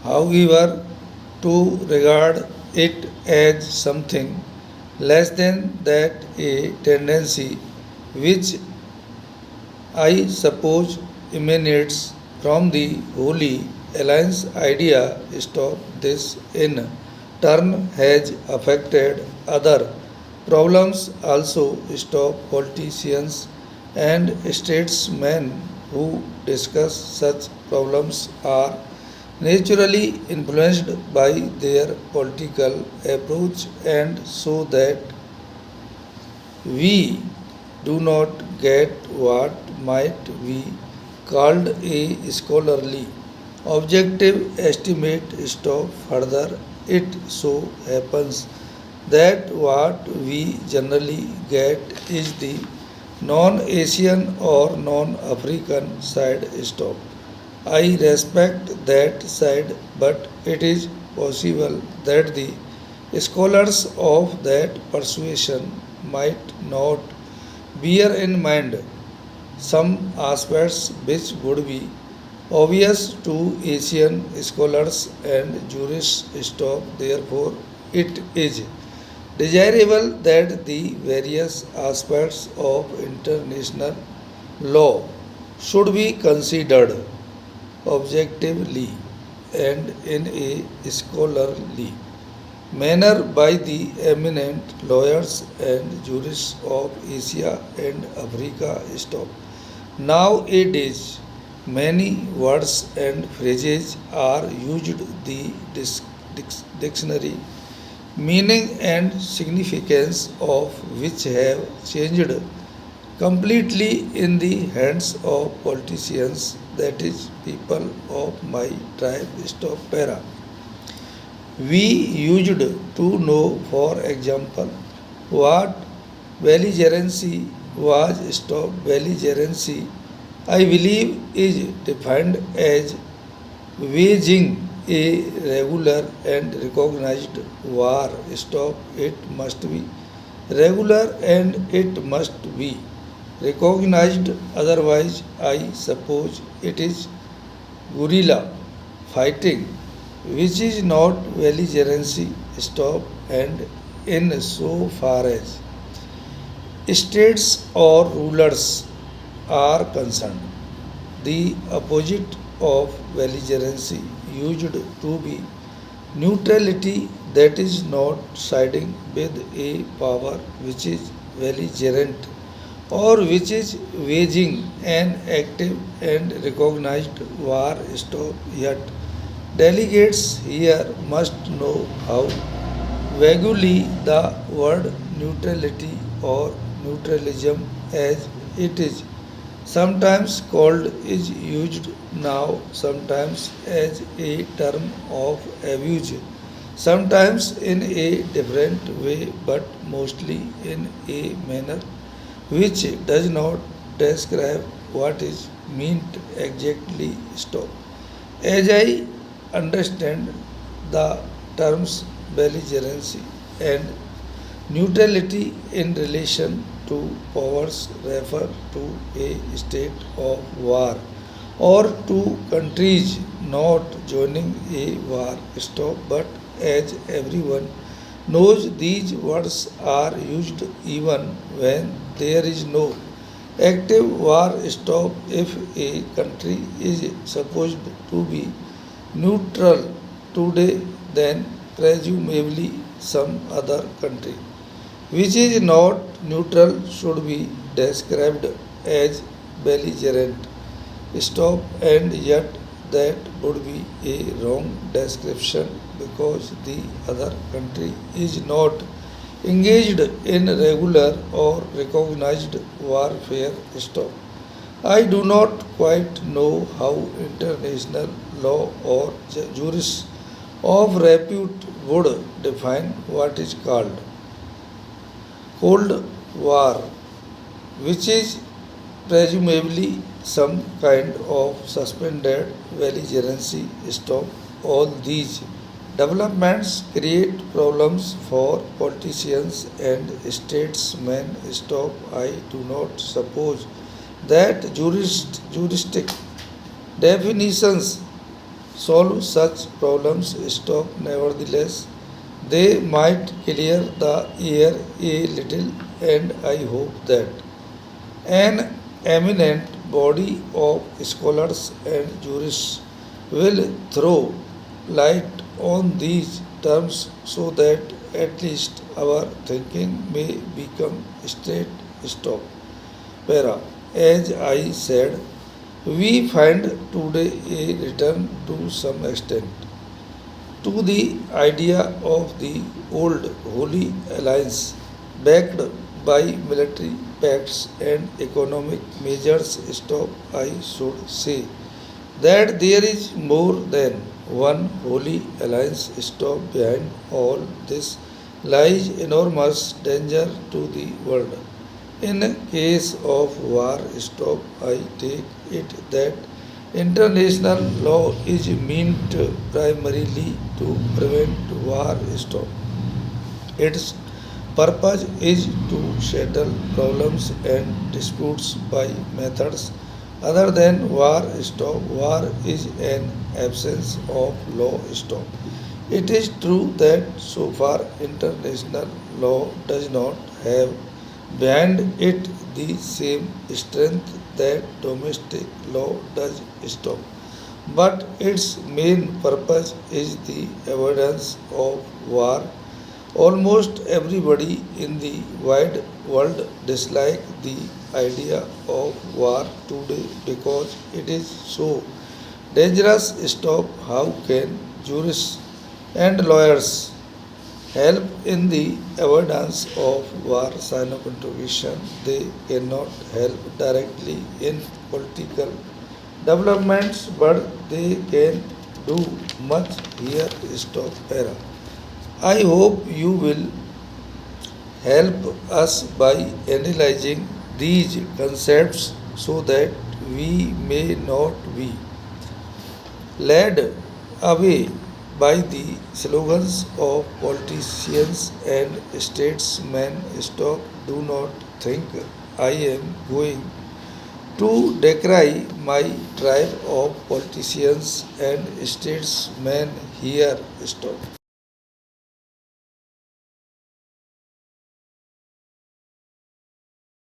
However, to regard it as something less than that a tendency which I suppose emanates from the Holy Alliance idea. Stop this in turn has affected other problems also. Stop politicians and statesmen who discuss such problems are naturally influenced by their political approach, and so that we do not get what might be called a scholarly objective estimate. Stop further. It so happens that what we generally get is the non Asian or non African side. Stop. I respect that side, but it is possible that the scholars of that persuasion might not bear in mind some aspects which would be obvious to Asian scholars and jurists. Stop. Therefore, it is desirable that the various aspects of international law should be considered objectively and in a scholarly manner by the eminent lawyers and jurists of Asia and Africa. Stop. Nowadays, many words and phrases are used the dictionary meaning and significance of which have changed completely in the hands of politicians, that is, people of my tribe. Stop. Para. We used to know, for example, what belligerency was. Stop. Belligerency, I believe, is defined as waging a regular and recognized war. Stop. It must be regular and it must be recognized, otherwise, I suppose it is guerrilla fighting, which is not belligerency. Stop. And in so far as states or rulers are concerned, the opposite of belligerency used to be neutrality, that is, not siding with a power which is belligerent or which is waging an active and recognized war. Stop. Yet delegates here must know how vaguely the word neutrality or neutralism, as it is sometimes called, is used now, sometimes as a term of abuse, sometimes in a different way, but mostly in a manner which does not describe what is meant exactly. Stop. As I understand the terms belligerency and neutrality in relation to powers refer to a state of war or to countries not joining a war. Stop. But as everyone knows, these words are used even when there is no active war. Stop. If a country is supposed to be neutral today, then presumably some other country which is not neutral should be described as belligerent. Stop. And yet that would be a wrong description because the other country is not engaged in regular or recognized warfare. Stop. I do not quite know how international law or jurists of repute would define what is called Cold War, which is presumably some kind of suspended belligerency. Stop. All these developments create problems for politicians and statesmen. Stop. I do not suppose that juristic definitions solve such problems stop. Nevertheless, they might clear the air a little, and I hope that an eminent body of scholars and jurists will throw light on these terms so that at least our thinking may become straight. Stop. Para. As I said, we find today a return to some extent to the idea of the old Holy Alliance, backed by military pacts and economic measures. Stop. I should say that there is more than one Holy Alliance. Stop. Behind all this lies enormous danger to the world. In case of war. Stop. I take it that international law is meant primarily to prevent war. Stop. Its purpose is to settle problems and disputes by methods other than war. Stop. War is an absence of law. Stop. It is true that so far international law does not have behind it the same strength that domestic law does. Stop. But its main purpose is the avoidance of war. Almost everybody in the wide world dislikes the idea of war today because it is so dangerous. Stop. How can jurists and lawyers help in the avoidance of war? Sign of contribution. They cannot help directly in political developments, but they can do much here. Stop. Era. I hope you will help us by analyzing these concepts so that we may not be led away by the slogans of politicians and statesmen. Stop. Do not think I am going to decry my tribe of politicians and statesmen here. Stop.